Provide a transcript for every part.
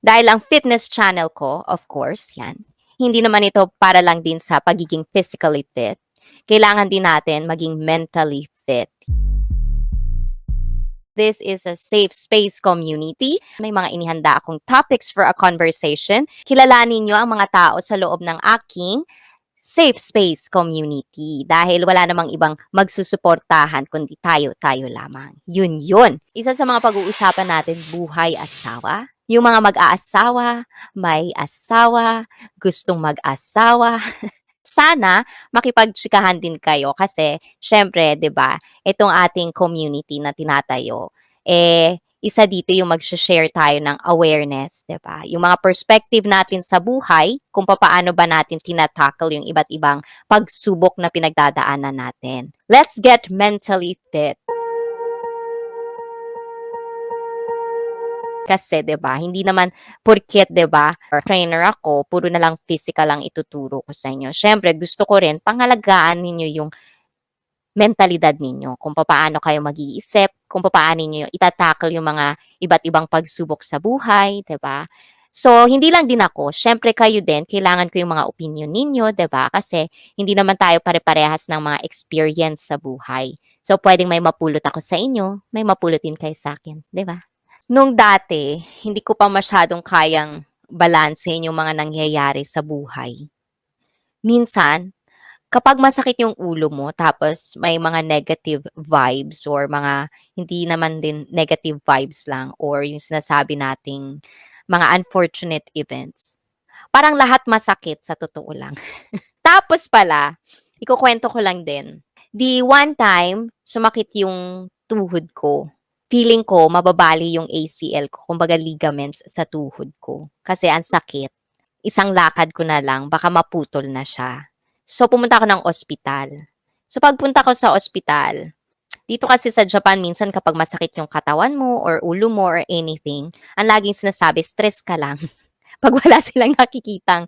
Dahil ang fitness channel ko, of course, yan, hindi naman ito para lang din sa pagiging physically fit. Kailangan din natin maging mentally fit. This is a safe space community. May mga inihanda akong topics for a conversation. Kilalanin nyo ang mga tao sa loob ng aking safe space community dahil wala namang ibang magsusuportahan kundi tayo lamang. Yun. Isa sa mga pag-uusapan natin, buhay asawa. Yung mga mag-aasawa, may asawa, gustong mag-asawa. Sana makipagtsikahan din kayo kasi syempre, 'di ba, itong ating community na tinatayo, isa dito yung mag-share tayo ng awareness, 'di ba? Yung mga perspective natin sa buhay, kung paano ba natin tina-tackle yung iba't ibang pagsubok na pinagdadaanan natin. Let's get mentally fit. Kasi 'di ba, hindi naman porket 'di ba, trainer ako, puro na lang physical ang ituturo ko sa inyo. Siyempre gusto ko rin pangalagaan ninyo yung mentalidad ninyo, kung paano kayo mag-iisip, kung paano niyo ita-tackle yung mga iba't ibang pagsubok sa buhay, 'di ba? So, hindi lang din ako, siyempre kayo din, kailangan ko yung mga opinion ninyo, 'di ba? Kasi hindi naman tayo pare-parehas ng mga experience sa buhay. So, puwedeng may mapulot ako sa inyo, may mapulot din kayo sa akin, 'di ba? Nung dati, hindi ko pa masyadong kayang balansehin yung mga nangyayari sa buhay. Minsan, kapag masakit yung ulo mo tapos may mga negative vibes or mga hindi naman din negative vibes lang or yung sinasabi nating mga unfortunate events, parang lahat masakit sa totoo lang. Tapos pala, ikukuwento ko lang din. One time, sumakit yung tuhod ko. Feeling ko mababali yung ACL ko, kumbaga ligaments sa tuhod ko. Kasi ang sakit. Isang lakad ko na lang, baka maputol na siya. So, pumunta ako ng ospital. So, pagpunta ko sa ospital, dito kasi sa Japan, minsan kapag masakit yung katawan mo or ulo mo or anything, ang laging sinasabi, stress ka lang. Pag wala silang nakikitang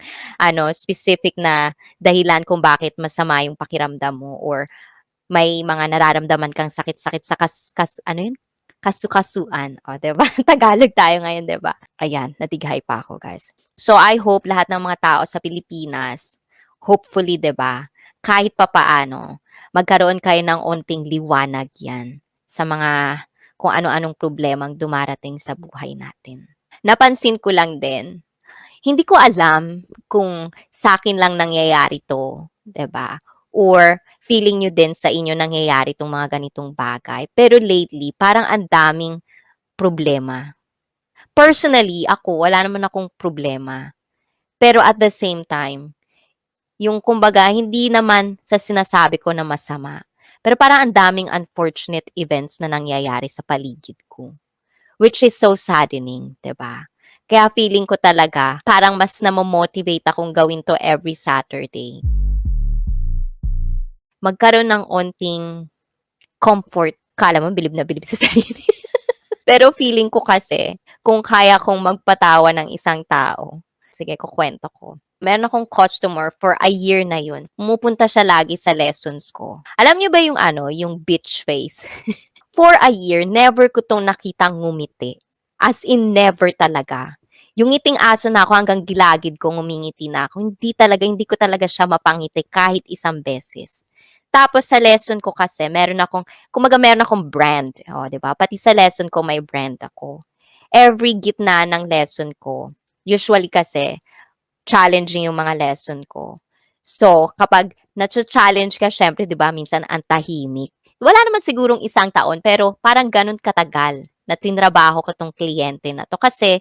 specific na dahilan kung bakit masama yung pakiramdam mo or may mga nararamdaman kang sakit-sakit sa ano yun? Kasukasuan. O, 'di ba? Tagalog tayo ngayon, 'di ba? Ayan, natighay pa ako, guys. So, I hope lahat ng mga tao sa Pilipinas, hopefully, 'di ba, kahit papaano, magkaroon kayo ng onting liwanag 'yan sa mga kung ano-anong problemang dumarating sa buhay natin. Napansin ko lang din, hindi ko alam kung sa'kin lang nangyayari 'to, 'di ba? Or feeling niyo din sa inyo nangyayari 'tong mga ganitong bagay. Pero lately, parang ang daming problema. Personally, ako wala naman akong problema. Pero at the same time, yung kumbaga hindi naman sa sinasabi ko na masama. Pero parang ang daming unfortunate events na nangyayari sa paligid ko. Which is so saddening, 'di ba? Kaya feeling ko talaga parang mas namo-motivate akong gawin 'to every Saturday. Magkaroon ng onting comfort. Akala mo bilib na bilib sa sarili. Pero feeling ko kasi kung kaya kong magpatawa ng isang tao, sige kukuwento ko. Meron akong customer for a year na yun. Pumupunta siya lagi sa lessons ko. Alam niyo ba yung yung bitch face? For a year, never ko 'tong nakitang ngumiti. As in never talaga. Yung ngiting aso na ako hanggang gilagid ko ngumingiti na ako. Hindi ko talaga siya mapangiti kahit isang beses. Tapos sa lesson ko kasi meron akong brand, oh, 'di ba? Pati sa lesson ko may brand ako. Every gitna ng lesson ko, usually kasi challenging yung mga lesson ko. So, kapag nacha-challenge ka syempre 'di ba, minsan ang tahimik. Wala naman sigurong isang taon pero parang gano'n katagal na tinrabaho ko 'tong kliyente na 'to kasi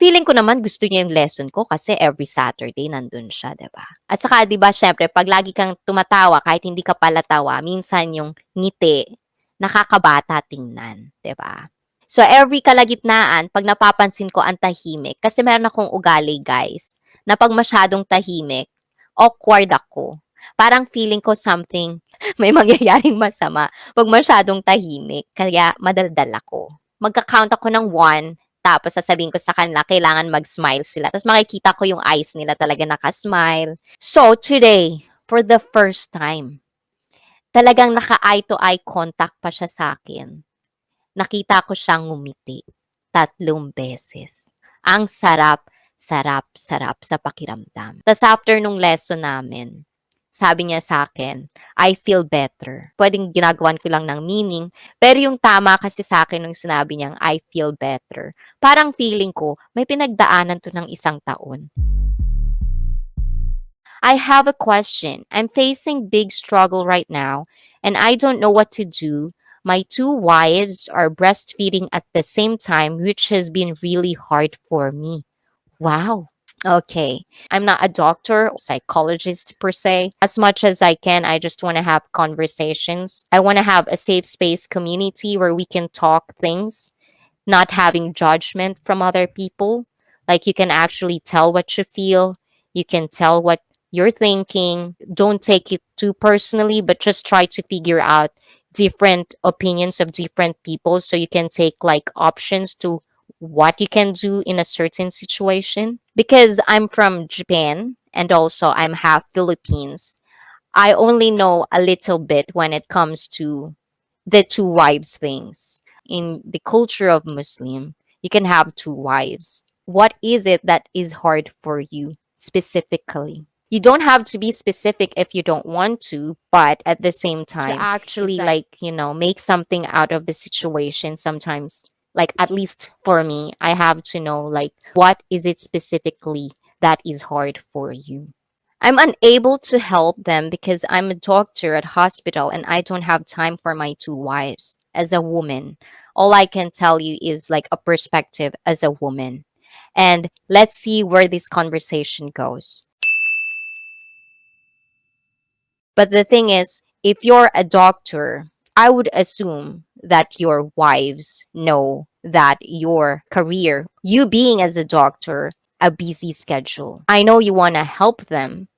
feeling ko naman gusto niya yung lesson ko kasi every Saturday nandun siya, 'di ba? At saka 'di ba siyempre 'pag lagi kang tumatawa kahit hindi ka palatawa, minsan yung ngiti nakakabata tingnan, 'di ba? So every kalagitnaan 'pag napapansin ko ang tahimik kasi meron akong ugali, guys, na 'pag masyadong tahimik, awkward ako. Parang feeling ko something may mangyayaring masama 'pag masyadong tahimik kaya madaldal ako. Magka-count ako ng 1 tapos sasabihin ko sa kanila kailangan mag-smile sila. Tapos makikita ko yung eyes nila talaga naka-smile. So today, for the first time, talagang naka-eye to eye contact pa siya sa akin. Nakita ko siyang ngumiti 3 beses. Ang sarap, sarap, sarap sa pakiramdam. Tas after nung lesson namin, sabi niya sa akin, "I feel better." Puwedeng ginagawan ko lang ng meaning, pero yung tama kasi sa akin nung sinabi niyang, "I feel better." Parang feeling ko may pinagdaanan 'to ng isang taon. I have a question. I'm facing big struggle right now, and I don't know what to do. My two wives are breastfeeding at the same time, which has been really hard for me. Wow. Okay. I'm not a doctor or psychologist per se. As much as I can, I just want to have conversations. I want to have a safe space community where we can talk things, not having judgment from other people. Like you can actually tell what you feel, you can tell what you're thinking. Don't take it too personally, but just try to figure out different opinions of different people so you can take like options to what you can do in a certain situation. Because I'm from Japan and also I'm half Philippines, I only know a little bit when it comes to the two wives things. In the culture of Muslim, you can have two wives. What is it that is hard for you specifically? You don't have to be specific if you don't want to, but at the same time, to actually make something out of the situation sometimes. Like at least for me, I have to know like what is it specifically that is hard for you. I'm unable to help them because I'm a doctor at hospital and I don't have time for my two wives. As a woman, all I can tell you is like a perspective as a woman. And let's see where this conversation goes. But the thing is, if you're a doctor, I would assume that your wives know that your career, you being as a doctor, a busy schedule. I know you want to help them,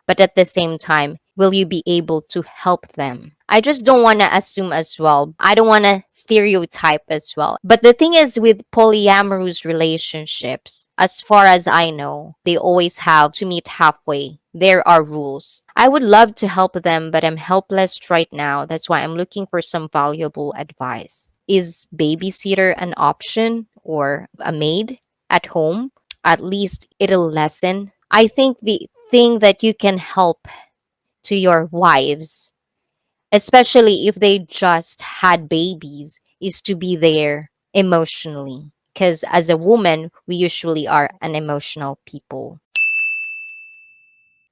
but at the same time, will you be able to help them? I just don't want to assume as well. I don't want to stereotype as well. But the thing is with polyamorous relationships, as far as I know, they always have to meet halfway. There are rules. I would love to help them, but I'm helpless right now. That's why I'm looking for some valuable advice. Is babysitter an option or a maid at home? At least it'll lessen. I think the thing that you can help to your wives, especially if they just had babies, is to be there emotionally. Because as a woman, we usually are an emotional people.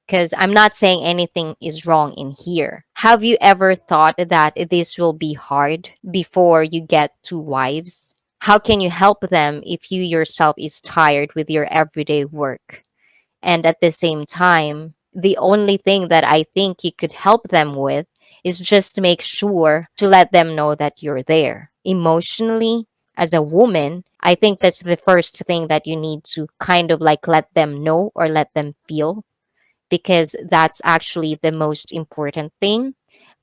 Because I'm not saying anything is wrong in here. Have you ever thought that this will be hard before you get two wives? How can you help them if you yourself is tired with your everyday work? And at the same time, the only thing that I think you could help them with is just make sure to let them know that you're there. Emotionally, as a woman, I think that's the first thing that you need to kind of like let them know or let them feel, because that's actually the most important thing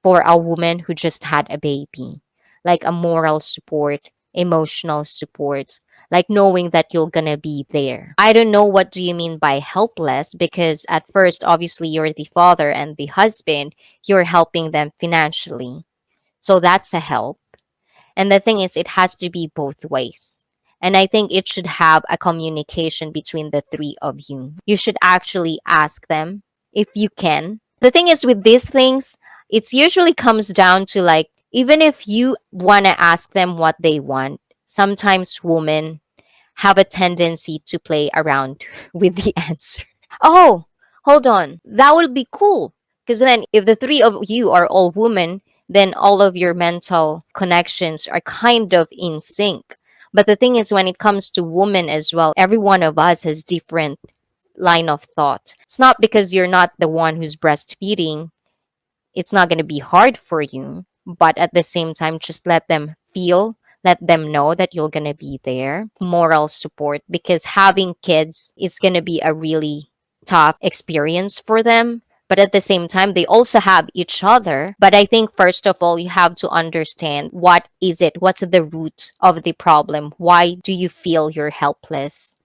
for a woman who just had a baby. Like a moral support, emotional support, like knowing that you're gonna be there. I don't know what do you mean by helpless, because at first obviously you're the father and the husband, you're helping them financially. So that's a help. And the thing is, it has to be both ways. And I think it should have a communication between the three of you. You should actually ask them if you can. The thing is, with these things, it usually comes down to like, even if you want to ask them what they want, sometimes women have a tendency to play around with the answer. Oh, hold on. That would be cool. Because then, if the three of you are all women, then all of your mental connections are kind of in sync. But the thing is, when it comes to women as well, every one of us has different line of thought. It's not because you're not the one who's breastfeeding, it's not going to be hard for you, but at the same time, just let them feel, let them know that you're going to be there. Moral support, because having kids is going to be a really tough experience for them. But at the same time, they also have each other. But I think, first of all, you have to understand what is it? What's the root of the problem? Why do you feel you're helpless?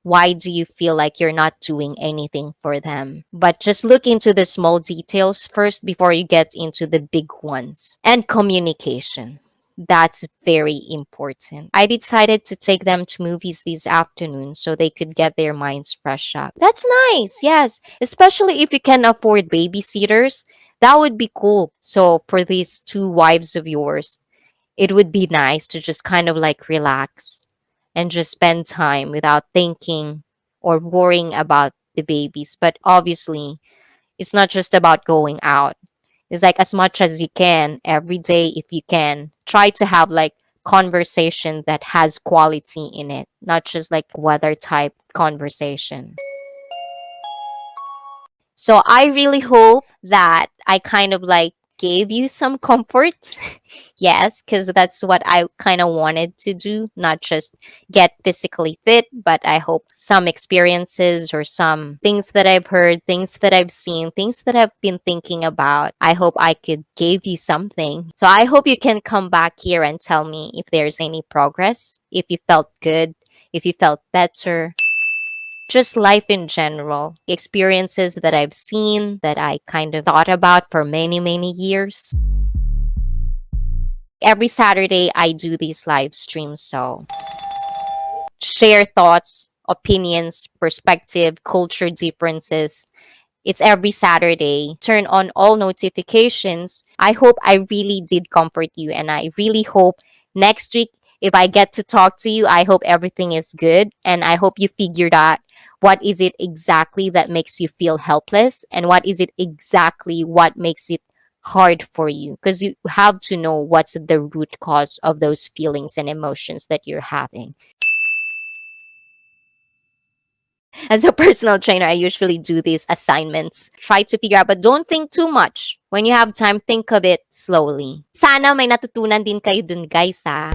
Why do you feel like you're not doing anything for them? But just look into the small details first before you get into the big ones. And communication. That's very important. I decided to take them to movies this afternoon so they could get their minds fresh up. That's nice, yes. Especially if you can afford babysitters. That would be cool. So, for these two wives of yours, it would be nice to just kind of like relax and just spend time without thinking or worrying about the babies. But obviously, it's not just about going out. It's like as much as you can every day, if you can, try to have like conversation that has quality in it, not just like weather type conversation. So I really hope that I kind of like gave you some comfort. Yes, because that's what I kind of wanted to do, not just get physically fit, but I hope some experiences or some things that I've heard, things that I've seen, things that I've been thinking about. I hope I could give you something. So I hope you can come back here and tell me if there's any progress, if you felt good, if you felt better, just life in general, experiences that I've seen that I kind of thought about for many, many years. Every Saturday, I do these live streams. So share thoughts, opinions, perspective, culture differences. It's every Saturday. Turn on all notifications. I hope I really did comfort you. And I really hope next week, if I get to talk to you, I hope everything is good. And I hope you figured out what is it exactly that makes you feel helpless and what is it exactly what makes it hard for you. Because you have to know what's the root cause of those feelings and emotions that you're having. As a personal trainer, I usually do these assignments. Try to figure out, but don't think too much. When you have time, think of it slowly. Sana may natutunan din kayo dun, guys, ha?